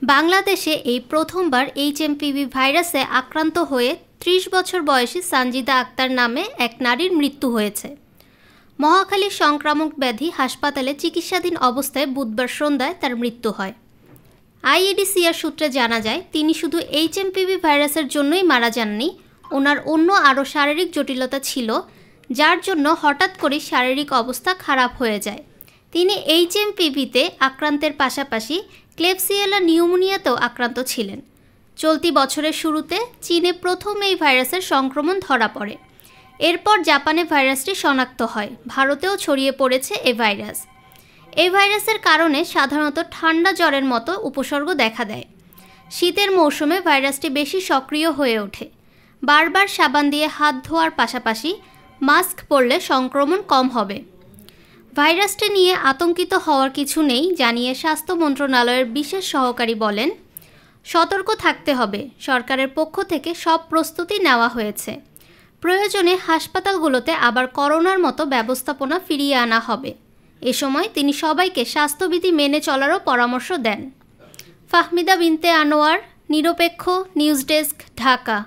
বাংলাদেশে এই প্রথমবার এইচএমপিভি ভাইরাসে আক্রান্ত হয়ে ৩০ বছর বয়সী সানজিদা আক্তার নামে এক নারীর মৃত্যু হয়েছে। মহাখালী সংক্রামক ব্যাধি হাসপাতালে চিকিৎসাধীন অবস্থায় বুধবার সন্ধ্যায় তার মৃত্যু হয়। আইইডিসিআর সূত্রে জানা যায়, তিনি শুধু এইচএমপিভি ভাইরাসের জন্যই মারা যাননি, ওনার অন্য আরও শারীরিক জটিলতা ছিল, যার জন্য হঠাৎ করে শারীরিক অবস্থা খারাপ হয়ে যায়। তিনি এইচএমপিভিতে আক্রান্তের পাশাপাশি ক্লেবসিয়েলা নিউমোনিয়াতেও আক্রান্ত ছিলেন। চলতি বছরের শুরুতে চীনে প্রথম এই ভাইরাসের সংক্রমণ ধরা পড়ে। এরপর জাপানে ভাইরাসটি শনাক্ত হয়। ভারতেও ছড়িয়ে পড়েছে এ ভাইরাস। এই ভাইরাসের কারণে সাধারণত ঠান্ডা জ্বরের মতো উপসর্গ দেখা দেয়। শীতের মৌসুমে ভাইরাসটি বেশি সক্রিয় হয়ে ওঠে। বারবার সাবান দিয়ে হাত ধোয়ার পাশাপাশি মাস্ক পরলে সংক্রমণ কম হবে। ভাইরাসটি নিয়ে আতঙ্কিত হওয়ার কিছু নেই জানিয়ে স্বাস্থ্য মন্ত্রণালয়ের বিশেষ সহকারী বলেন, সতর্ক থাকতে হবে। সরকারের পক্ষ থেকে সব প্রস্তুতি নেওয়া হয়েছে। প্রয়োজনে হাসপাতালগুলোতে আবার করোনার মতো ব্যবস্থাপনা ফিরিয়ে আনা হবে। এ সময় তিনি সবাইকে স্বাস্থ্যবিধি মেনে চলারও পরামর্শ দেন। ফাহমিদা বিনতে আনোয়ার, নিরপেক্ষ নিউজ ডেস্ক, ঢাকা।